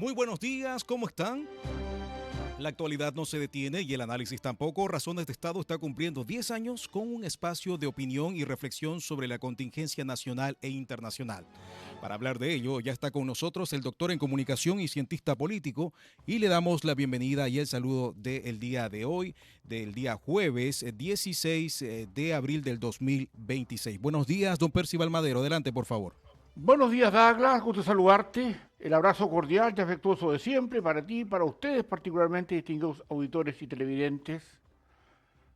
Muy buenos días, ¿cómo están? La actualidad no se detiene y el análisis tampoco. Razones de Estado está cumpliendo 10 años con un espacio de opinión y reflexión sobre la contingencia nacional e internacional. Para hablar de ello, ya está con nosotros el doctor en comunicación y cientista político y le damos la bienvenida y el saludo del día de hoy, del día jueves 16 de abril del 2026. Buenos días, don Percival Madero. Adelante, por favor. Buenos días, Douglas. Gusto saludarte. El abrazo cordial y afectuoso de siempre para ti y para ustedes, particularmente distinguidos auditores y televidentes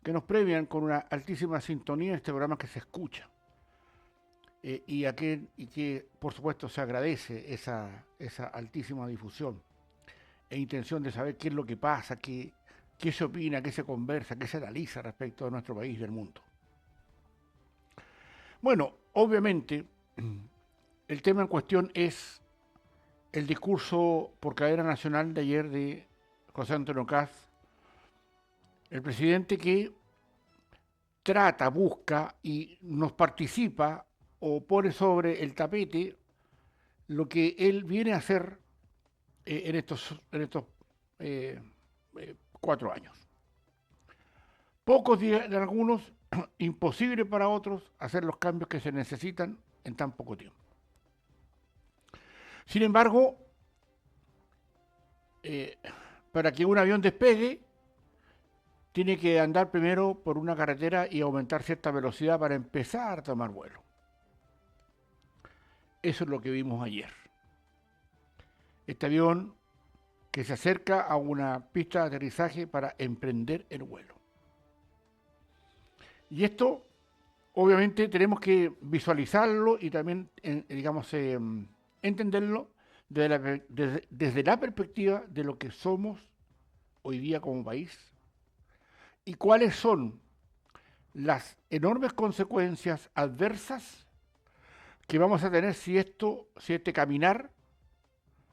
que nos premian con una altísima sintonía en este programa que se escucha. Y que, por supuesto, se agradece esa altísima difusión e intención de saber qué es lo que pasa, qué se opina, qué se conversa, qué se analiza respecto de nuestro país y del mundo. Bueno, obviamente, el tema en cuestión es el discurso por cadena nacional de ayer de José Antonio Kast, el presidente que trata, busca y nos participa o pone sobre el tapete lo que él viene a hacer en estos 4 años. Pocos días de algunos, imposible para otros hacer los cambios que se necesitan en tan poco tiempo. Sin embargo, para que un avión despegue, tiene que andar primero por una carretera y aumentar cierta velocidad para empezar a tomar vuelo. Eso es lo que vimos ayer. Este avión que se acerca a una pista de aterrizaje para emprender el vuelo. Y esto, obviamente, tenemos que visualizarlo y también, entenderlo desde la perspectiva de lo que somos hoy día como país y cuáles son las enormes consecuencias adversas que vamos a tener si este caminar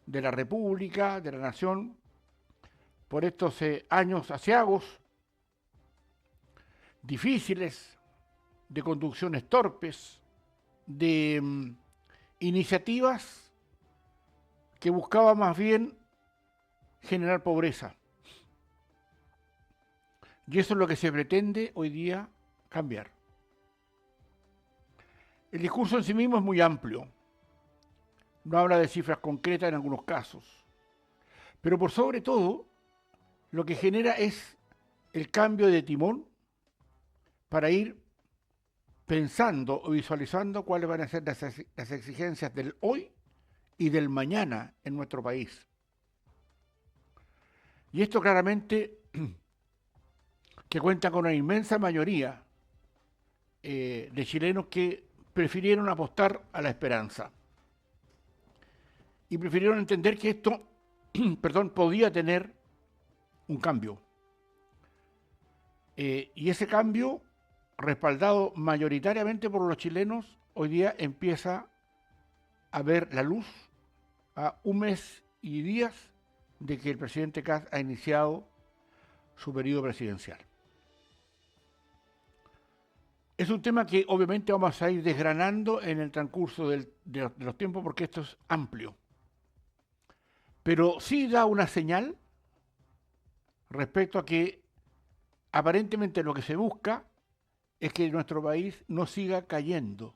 de la República, de la Nación, por estos años aciagos, difíciles, de conducciones torpes, de iniciativas que buscaban más bien generar pobreza. Y eso es lo que se pretende hoy día cambiar. El discurso en sí mismo es muy amplio. No habla de cifras concretas en algunos casos. Pero por sobre todo, lo que genera es el cambio de timón para ir pensando o visualizando cuáles van a ser las exigencias del hoy y del mañana en nuestro país. Y esto claramente que cuenta con una inmensa mayoría de chilenos que prefirieron apostar a la esperanza y prefirieron entender que esto podía tener un cambio. Y ese cambio, respaldado mayoritariamente por los chilenos, hoy día empieza a ver la luz a un mes y días de que el presidente Kast ha iniciado su periodo presidencial. Es un tema que obviamente vamos a ir desgranando en el transcurso de los tiempos porque esto es amplio. Pero sí da una señal respecto a que aparentemente lo que se busca es que nuestro país no siga cayendo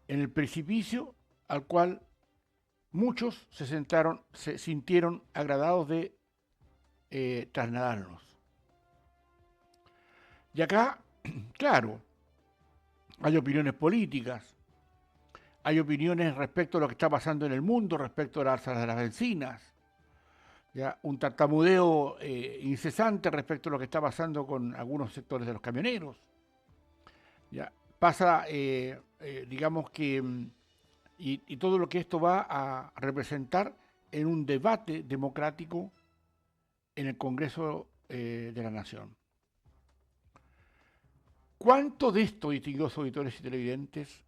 en el precipicio al cual muchos se sintieron agradados de trasladarnos. Y acá, claro, hay opiniones políticas, hay opiniones respecto a lo que está pasando en el mundo, respecto a las alzas de las bencinas, ya un tartamudeo incesante respecto a lo que está pasando con algunos sectores de los camioneros. Ya pasa, digamos que, y todo lo que esto va a representar en un debate democrático en el Congreso de la Nación. ¿Cuánto de esto, distinguidos auditores y televidentes,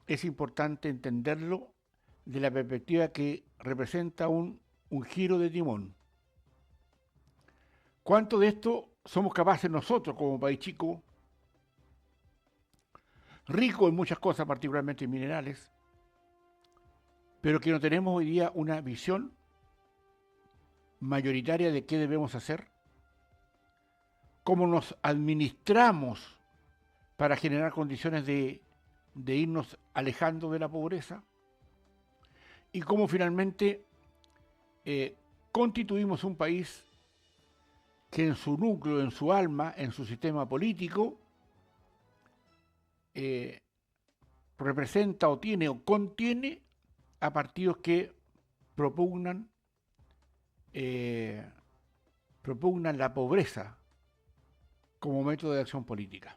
es importante entenderlo de la perspectiva que representa un giro de timón? ¿Cuánto de esto somos capaces nosotros como país chico, rico en muchas cosas, particularmente en minerales, pero que no tenemos hoy día una visión mayoritaria de qué debemos hacer, cómo nos administramos para generar condiciones de irnos alejando de la pobreza y cómo finalmente constituimos un país que en su núcleo, en su alma, en su sistema político, representa o tiene o contiene a partidos que propugnan la pobreza como método de acción política.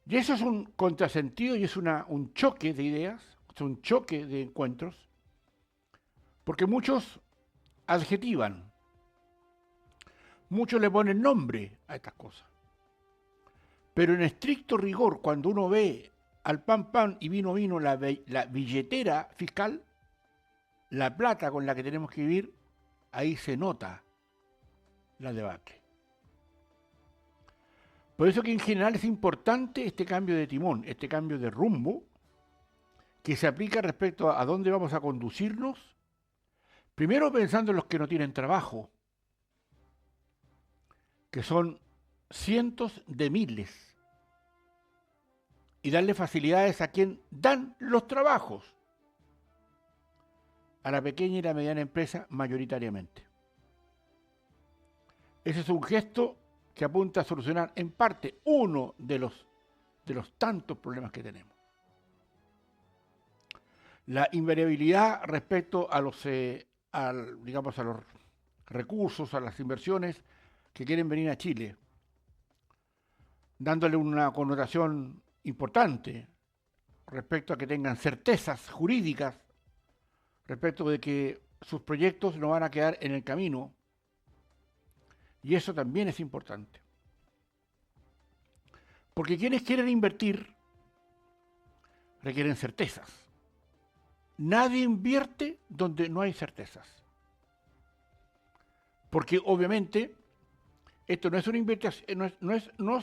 Y eso es un contrasentido y es un choque de ideas, es un choque de encuentros, porque muchos adjetivan, muchos le ponen nombre a estas cosas. Pero en estricto rigor, cuando uno ve al pan y vino la billetera fiscal, la plata con la que tenemos que vivir, ahí se nota la debacle. Por eso que en general es importante este cambio de timón, este cambio de rumbo, que se aplica respecto a dónde vamos a conducirnos, primero pensando en los que no tienen trabajo, que son cientos de miles, y darle facilidades a quien dan los trabajos, a la pequeña y la mediana empresa mayoritariamente. Ese es un gesto que apunta a solucionar en parte uno de los tantos problemas que tenemos. La invariabilidad respecto a los recursos, a las inversiones que quieren venir a Chile, dándole una connotación importante respecto a que tengan certezas jurídicas, respecto de que sus proyectos no van a quedar en el camino, y eso también es importante. Porque quienes quieren invertir requieren certezas. Nadie invierte donde no hay certezas. Porque obviamente esto no es una inversión, no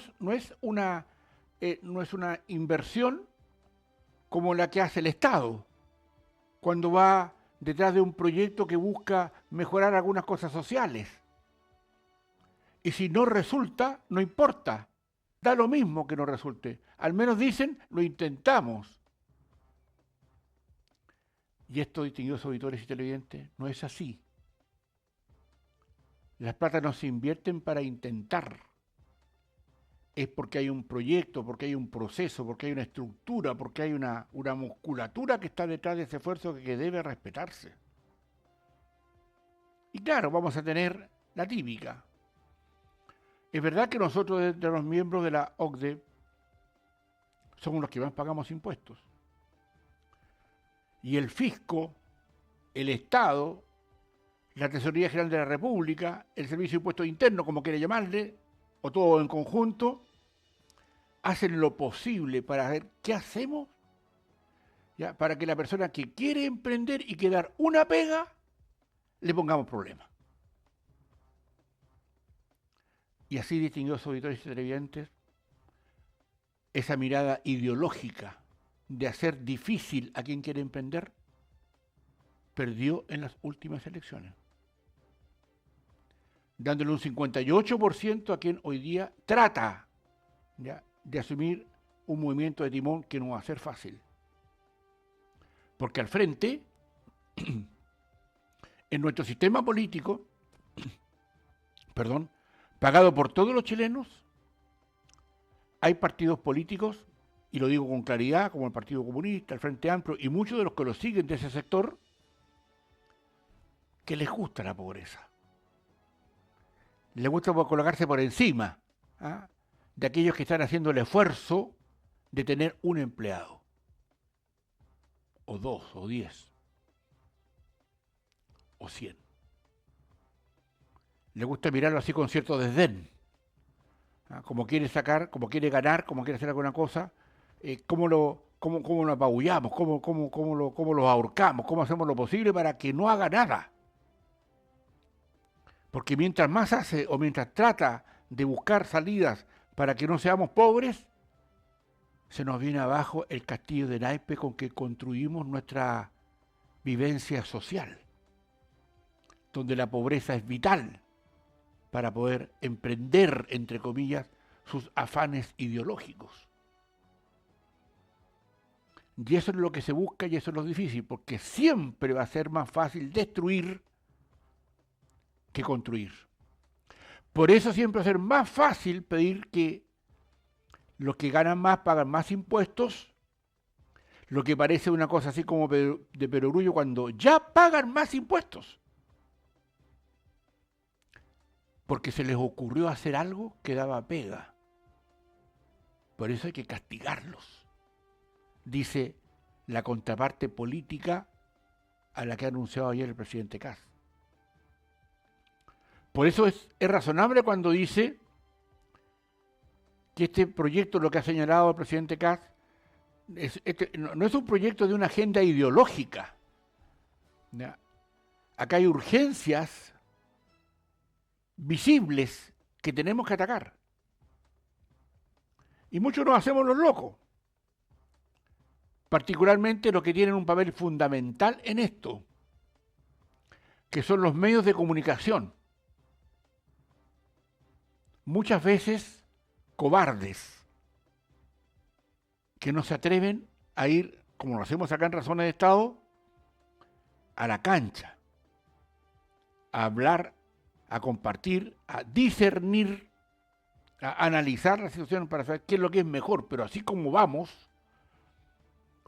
es una inversión como la que hace el Estado cuando va detrás de un proyecto que busca mejorar algunas cosas sociales. Y si no resulta, no importa. Da lo mismo que no resulte. Al menos dicen, lo intentamos. Y esto, distinguidos auditores y televidentes, no es así. Las plata no se invierten para intentar. Es porque hay un proyecto, porque hay un proceso, porque hay una estructura, porque hay una musculatura que está detrás de ese esfuerzo que debe respetarse. Y claro, vamos a tener la típica. Es verdad que nosotros, de los miembros de la OCDE, somos los que más pagamos impuestos. Y el fisco, el Estado, la Tesorería General de la República, el Servicio de Impuestos Internos, como quiere llamarle, o todo en conjunto, hacen lo posible para ver qué hacemos, ¿ya? Para que la persona que quiere emprender y quedar una pega, le pongamos problemas. Y así, distinguidos auditores y televidentes, esa mirada ideológica de hacer difícil a quien quiere emprender, perdió en las últimas elecciones, dándole un 58% a quien hoy día trata, ¿ya?, de asumir un movimiento de timón que no va a ser fácil. Porque al frente, en nuestro sistema político, pagado por todos los chilenos, hay partidos políticos, y lo digo con claridad, como el Partido Comunista, el Frente Amplio, y muchos de los que lo siguen de ese sector, que les gusta la pobreza. Les gusta colocarse por encima, ¿ah?, de aquellos que están haciendo el esfuerzo de tener un empleado, o 2, o 10, o 100. Les gusta mirarlo así con cierto desdén, ¿ah?, como quiere sacar, como quiere ganar, como quiere hacer alguna cosa, cómo lo apabullamos, cómo lo ahorcamos, cómo hacemos lo posible para que no haga nada. Porque mientras más hace o mientras trata de buscar salidas para que no seamos pobres, se nos viene abajo el castillo de naipes con que construimos nuestra vivencia social, donde la pobreza es vital para poder emprender, entre comillas, sus afanes ideológicos. Y eso es lo que se busca y eso es lo difícil, porque siempre va a ser más fácil destruir que construir. Por eso siempre va a ser más fácil pedir que los que ganan más pagan más impuestos, lo que parece una cosa así como de perogrullo cuando ya pagan más impuestos. Porque se les ocurrió hacer algo que daba pega. Por eso hay que castigarlos, dice la contraparte política a la que ha anunciado ayer el presidente Kast. Por eso es razonable cuando dice que este proyecto, lo que ha señalado el presidente Kast, no es un proyecto de una agenda ideológica. ¿Ya? Acá hay urgencias visibles que tenemos que atacar. Y muchos nos hacemos los locos, particularmente los que tienen un papel fundamental en esto, que son los medios de comunicación. Muchas veces cobardes, que no se atreven a ir, como lo hacemos acá en Razones de Estado, a la cancha, a hablar, a compartir, a discernir, a analizar la situación para saber qué es lo que es mejor. Pero así como vamos,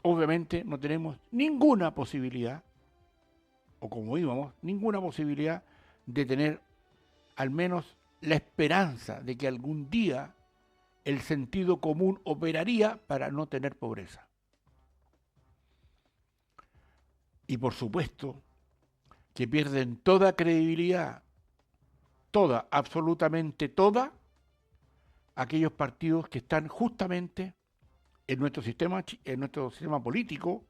obviamente no tenemos ninguna posibilidad, o como íbamos, ninguna posibilidad de tener al menos la esperanza de que algún día el sentido común operaría para no tener pobreza. Y por supuesto que pierden toda credibilidad, toda, absolutamente toda, aquellos partidos que están justamente en nuestro sistema político,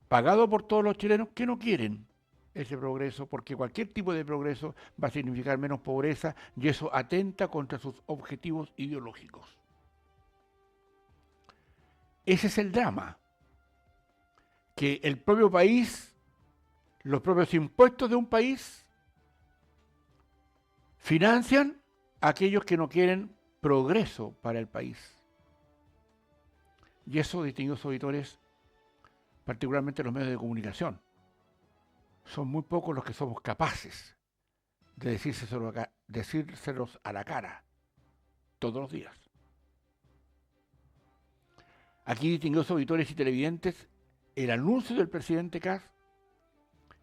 pagado por todos los chilenos que no quieren ese progreso, porque cualquier tipo de progreso va a significar menos pobreza y eso atenta contra sus objetivos ideológicos. Ese es el drama, que el propio país, los propios impuestos de un país, financian a aquellos que no quieren progreso para el país. Y eso, distinguidos auditores, particularmente los medios de comunicación, son muy pocos los que somos capaces de decírselos a la cara todos los días. Aquí, distinguidos auditores y televidentes, el anuncio del presidente Kast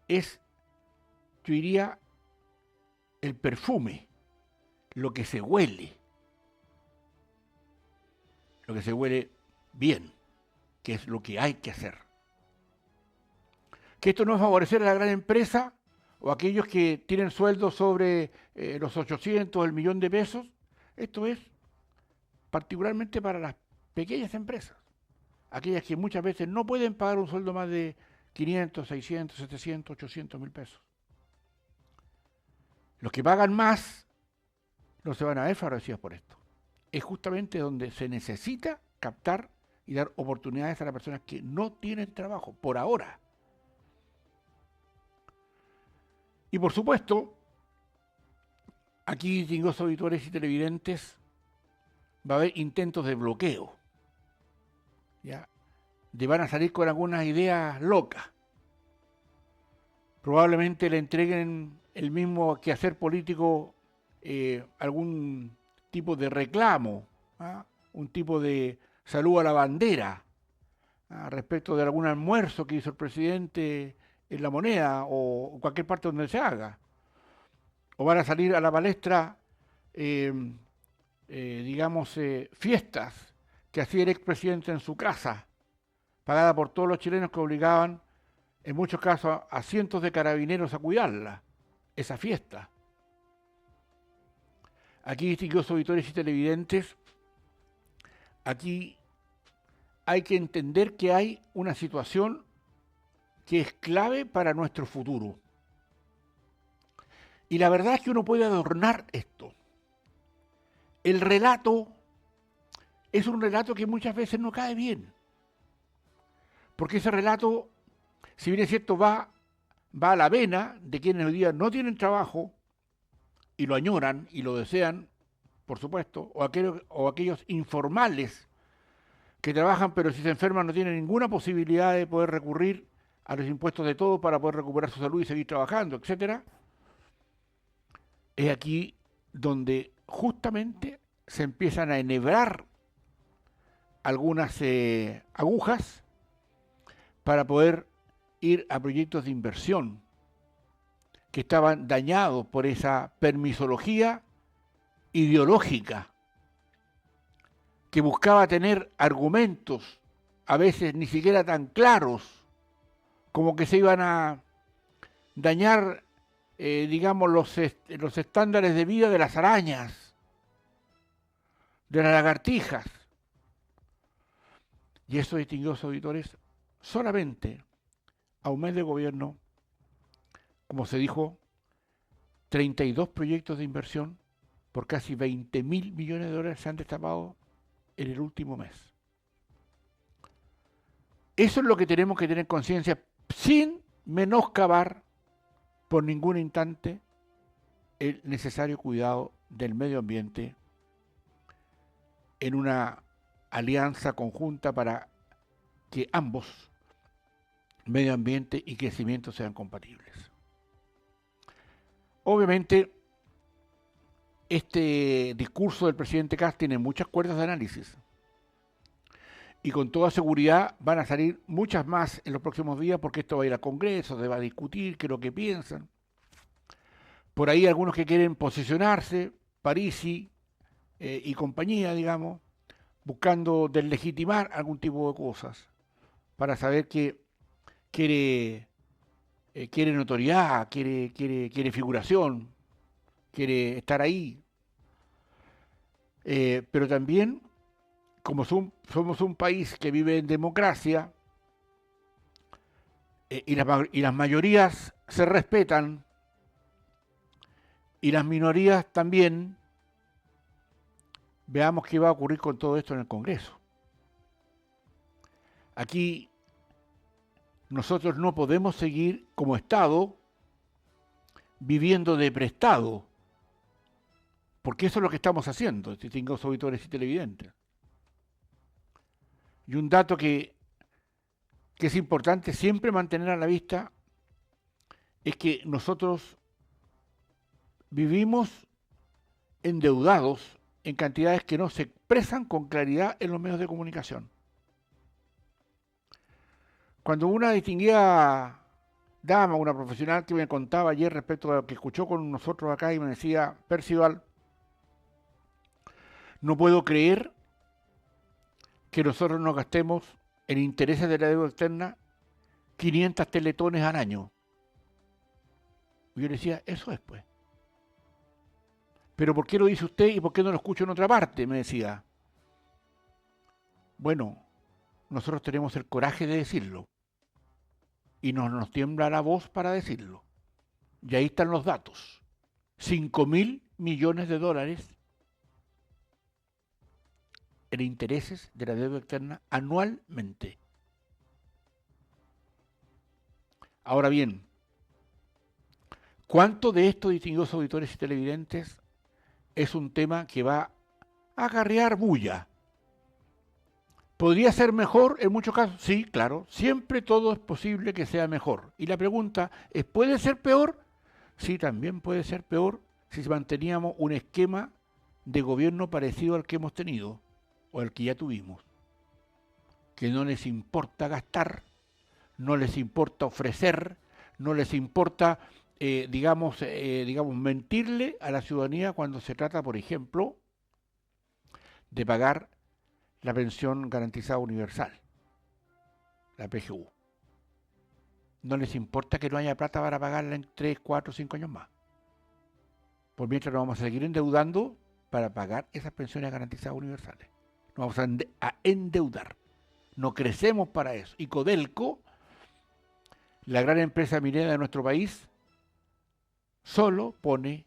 es, yo diría, el perfume, lo que se huele bien, que es lo que hay que hacer. Que esto no es favorecer a la gran empresa o a aquellos que tienen sueldos sobre los 800 o el millón de pesos. Esto es particularmente para las pequeñas empresas, aquellas que muchas veces no pueden pagar un sueldo más de 500, 600, 700, 800 mil pesos. Los que pagan más no se van a ver favorecidos por esto. Es justamente donde se necesita captar y dar oportunidades a las personas que no tienen trabajo, por ahora. Y por supuesto, aquí, distinguidos auditores y televidentes, va a haber intentos de bloqueo. ¿Ya? Van a salir con algunas ideas locas. Probablemente le entreguen el mismo quehacer político, algún tipo de reclamo, un tipo de saludo a la bandera, respecto de algún almuerzo que hizo el presidente en La Moneda o cualquier parte donde se haga. O van a salir a la palestra, fiestas que hacía el expresidente en su casa, pagada por todos los chilenos que obligaban, en muchos casos, a cientos de carabineros a cuidarla, esa fiesta. Aquí, distinguidos auditores y televidentes, aquí hay que entender que hay una situación que es clave para nuestro futuro. Y la verdad es que uno puede adornar esto. El relato es un relato que muchas veces no cae bien. Porque ese relato, si bien es cierto, va a la vena de quienes hoy día no tienen trabajo y lo añoran y lo desean, por supuesto, o aquellos informales que trabajan pero si se enferman no tienen ninguna posibilidad de poder recurrir a los impuestos de todos para poder recuperar su salud y seguir trabajando, etcétera. Es aquí donde justamente se empiezan a enhebrar algunas agujas para poder ir a proyectos de inversión que estaban dañados por esa permisología ideológica que buscaba tener argumentos, a veces ni siquiera tan claros, como que se iban a dañar, digamos, los estándares de vida de las arañas, de las lagartijas. Y eso, distinguidos auditores, solamente a un mes de gobierno, como se dijo, 32 proyectos de inversión por casi 20.000 millones de dólares se han destapado en el último mes. Eso es lo que tenemos que tener conciencia, sin menoscabar por ningún instante el necesario cuidado del medio ambiente en una alianza conjunta para que ambos, medio ambiente y crecimiento, sean compatibles. Obviamente, este discurso del presidente Kast tiene muchas cuerdas de análisis y con toda seguridad van a salir muchas más en los próximos días porque esto va a ir al Congreso, se va a discutir qué es lo que piensan. Por ahí algunos que quieren posicionarse, Parisi y compañía, digamos, buscando deslegitimar algún tipo de cosas para saber que quiere notoriedad, quiere figuración, quiere estar ahí. Pero también, como somos un país que vive en democracia y las mayorías se respetan y las minorías también, veamos qué va a ocurrir con todo esto en el Congreso. Aquí nosotros no podemos seguir como Estado viviendo de prestado, porque eso es lo que estamos haciendo, distinguidos auditores y televidentes. Y un dato que es importante siempre mantener a la vista es que nosotros vivimos endeudados en cantidades que no se expresan con claridad en los medios de comunicación. Cuando una distinguida dama, una profesional que me contaba ayer respecto a lo que escuchó con nosotros acá y me decía, Percival, no puedo creer que nosotros nos gastemos en intereses de la deuda externa 500 teletones al año. Y yo le decía, eso es pues. ¿Pero por qué lo dice usted y por qué no lo escucho en otra parte? Me decía. Bueno, nosotros tenemos el coraje de decirlo. Y nos tiembla la voz para decirlo. Y ahí están los datos. 5.000 millones de dólares en intereses de la deuda externa anualmente. Ahora bien, ¿cuánto de esto, distinguidos auditores y televidentes, es un tema que va a acarrear bulla? ¿Podría ser mejor en muchos casos? Sí, claro. Siempre todo es posible que sea mejor. Y la pregunta es, ¿puede ser peor? Sí, también puede ser peor si manteníamos un esquema de gobierno parecido al que hemos tenido o al que ya tuvimos. Que no les importa gastar, no les importa ofrecer, no les importa, digamos, mentirle a la ciudadanía cuando se trata, por ejemplo, de pagar la pensión garantizada universal, la PGU. No les importa que no haya plata para pagarla en 3, 4, 5 años más. Por mientras nos vamos a seguir endeudando para pagar esas pensiones garantizadas universales. Nos vamos a endeudar. No crecemos para eso. Y Codelco, la gran empresa minera de nuestro país, solo pone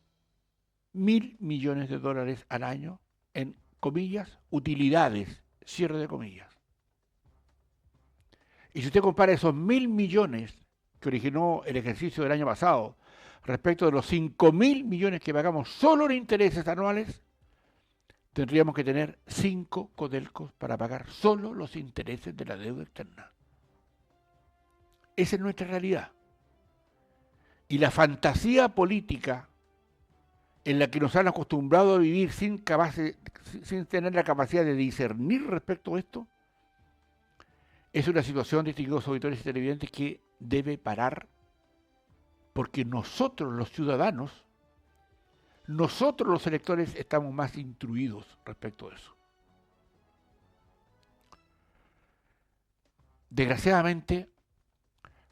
$1.000 millones al año en comillas, utilidades, cierre de comillas. Y si usted compara esos 1.000 millones que originó el ejercicio del año pasado respecto de los 5.000 millones que pagamos solo en intereses anuales, tendríamos que tener 5 Codelcos para pagar solo los intereses de la deuda externa. Esa es nuestra realidad. Y la fantasía política en la que nos han acostumbrado a vivir sin tener la capacidad de discernir respecto a esto, es una situación, distinguidos auditores y televidentes, que debe parar, porque nosotros los ciudadanos, nosotros los electores, estamos más instruidos respecto a eso. Desgraciadamente,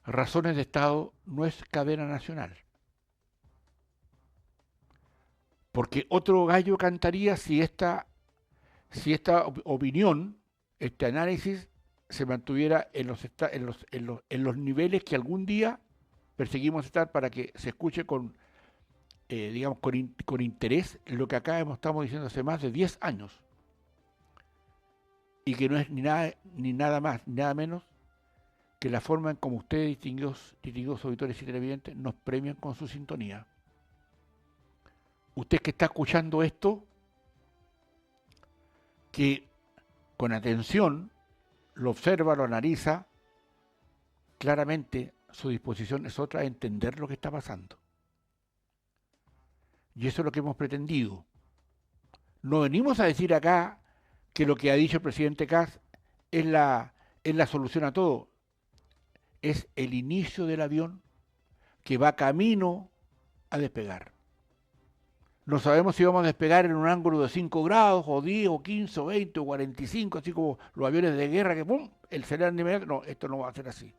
Razones de Estado no es cadena nacional. Porque otro gallo cantaría si esta opinión, este análisis, se mantuviera en los niveles que algún día perseguimos estar para que se escuche con interés lo que acá estamos diciendo hace más de 10 años. Y que no es ni nada más, ni nada menos que la forma en como ustedes, distinguidos auditores y televidentes, nos premian con su sintonía. Usted que está escuchando esto, que con atención lo observa, lo analiza, claramente su disposición es otra, a entender lo que está pasando. Y eso es lo que hemos pretendido. No venimos a decir acá que lo que ha dicho el presidente Kast es la solución a todo. Es el inicio del avión que va camino a despegar. No sabemos si vamos a despegar en un ángulo de 5 grados, o 10, o 15, o 20, o 45, así como los aviones de guerra que ¡pum!, el aceleran de inmediato. No, esto no va a ser así.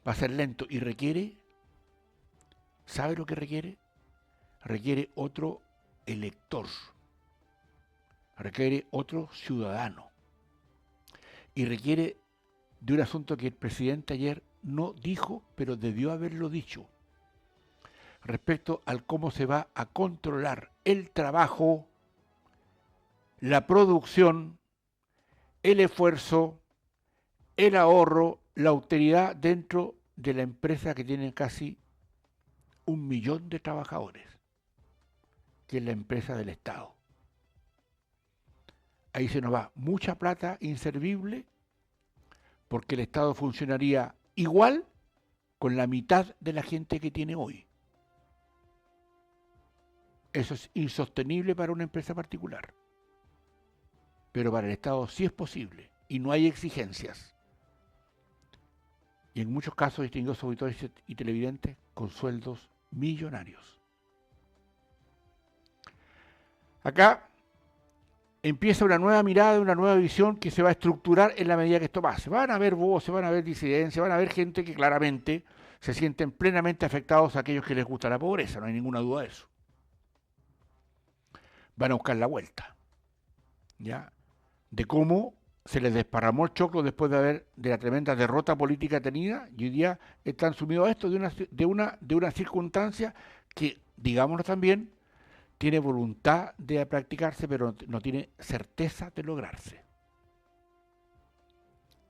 Va a ser lento y requiere, ¿sabe lo que requiere? Requiere otro elector, requiere otro ciudadano, y requiere de un asunto que el presidente ayer no dijo, pero debió haberlo dicho, respecto al cómo se va a controlar el trabajo, la producción, el esfuerzo, el ahorro, la austeridad dentro de la empresa que tiene casi 1 millón de trabajadores, que es la empresa del Estado. Ahí se nos va mucha plata inservible, porque el Estado funcionaría igual con la mitad de la gente que tiene hoy. Eso es insostenible para una empresa particular. Pero para el Estado sí es posible y no hay exigencias. Y en muchos casos, distinguidos auditores y televidentes, con sueldos millonarios. Acá empieza una nueva mirada, una nueva visión que se va a estructurar en la medida que esto pase. Van a haber voces, van a haber disidencias, van a haber gente que claramente se sienten plenamente afectados a aquellos que les gusta la pobreza, no hay ninguna duda de eso. Van a buscar la vuelta, ¿ya?, de cómo se les desparramó el choclo después de la tremenda derrota política tenida, y hoy día están sumidos a esto de una circunstancia que, digámoslo también, tiene voluntad de practicarse, pero no tiene certeza de lograrse.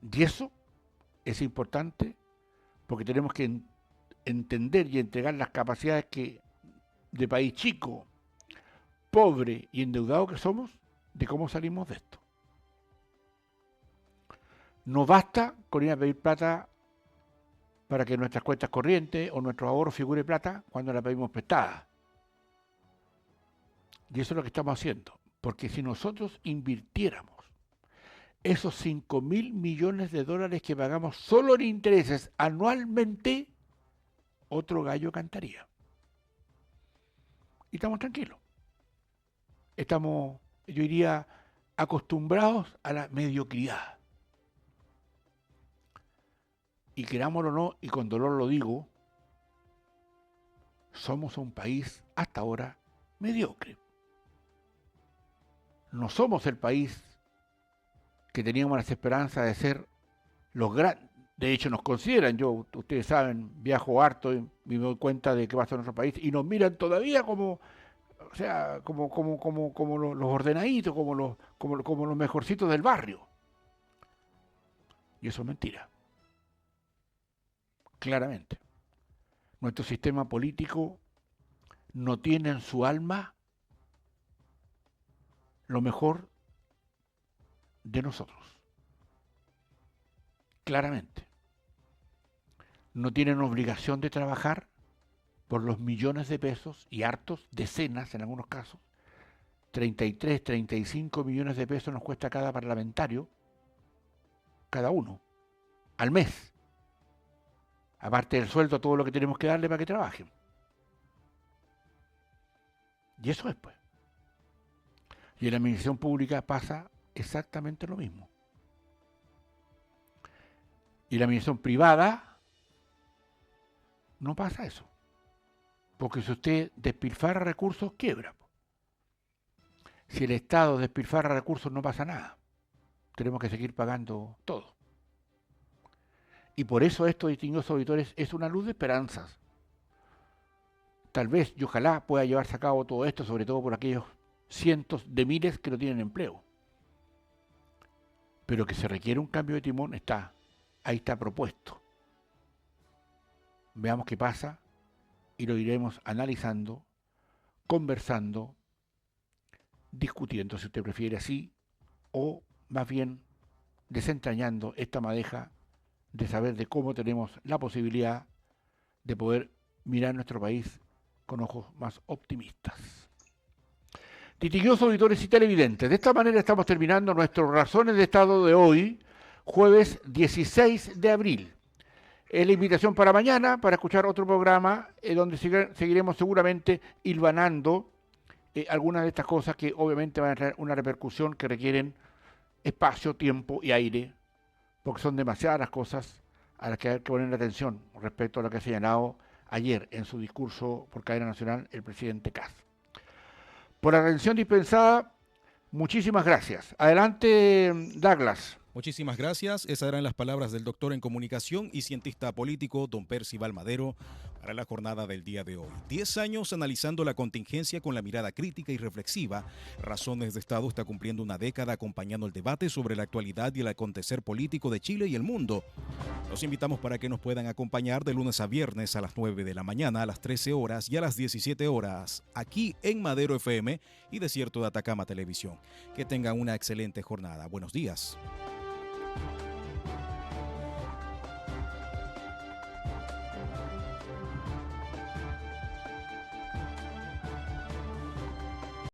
Y eso es importante, porque tenemos que entender y entregar las capacidades que, de país chico, pobre y endeudado que somos, de cómo salimos de esto. No basta con ir a pedir plata para que nuestras cuentas corrientes o nuestros ahorros figure plata cuando la pedimos prestada. Y eso es lo que estamos haciendo. Porque si nosotros invirtiéramos esos 5.000 millones de dólares que pagamos solo en intereses anualmente, otro gallo cantaría. Y estamos tranquilos. Estamos, yo diría, acostumbrados a la mediocridad. Y querámoslo o no, y con dolor lo digo, somos un país hasta ahora mediocre. No somos el país que teníamos las esperanzas de ser los grandes. De hecho, nos consideran, ustedes saben, viajo harto y me doy cuenta de qué pasa en nuestro país, y nos miran todavía como o sea, como los ordenaditos, como los mejorcitos del barrio. Y eso es mentira. Claramente. Nuestro sistema político no tiene en su alma lo mejor de nosotros. Claramente. No tienen obligación de trabajar por los millones de pesos y hartos, decenas en algunos casos. 33, 35 millones de pesos nos cuesta cada parlamentario, cada uno, al mes. Aparte del sueldo, todo lo que tenemos que darle para que trabajen. Y eso es, pues. Y en la administración pública pasa exactamente lo mismo. Y en la administración privada no pasa eso. Porque si usted despilfarra recursos, quiebra. Si el Estado despilfarra recursos, no pasa nada. Tenemos que seguir pagando todo. Y por eso esto, distinguidos auditores, es una luz de esperanzas. Tal vez y ojalá pueda llevarse a cabo todo esto, sobre todo por aquellos cientos de miles que no tienen empleo. Pero que se requiere un cambio de timón, ahí está propuesto. Veamos qué pasa y lo iremos analizando, conversando, discutiendo, si usted prefiere así, o más bien desentrañando esta madeja de saber de cómo tenemos la posibilidad de poder mirar nuestro país con ojos más optimistas. Distinguidos auditores y televidentes, de esta manera estamos terminando nuestras razones de estado de hoy, jueves 16 de abril. Es la invitación para mañana, para escuchar otro programa donde seguiremos seguramente hilvanando algunas de estas cosas que obviamente van a traer una repercusión que requieren espacio, tiempo y aire, porque son demasiadas las cosas a las que hay que poner atención respecto a lo que ha señalado ayer en su discurso por cadena nacional el presidente Kast. Por la atención dispensada, muchísimas gracias. Adelante, Douglas. Muchísimas gracias. Esas eran las palabras del doctor en comunicación y cientista político, don Percival Madero, para la jornada del día de hoy. 10 años analizando la contingencia con la mirada crítica y reflexiva. Razones de Estado está cumpliendo una década acompañando el debate sobre la actualidad y el acontecer político de Chile y el mundo. Los invitamos para que nos puedan acompañar de lunes a viernes a las 9 de la mañana, a las 13 horas y a las 17 horas, aquí en Madero FM y Desierto de Atacama Televisión. Que tengan una excelente jornada. Buenos días.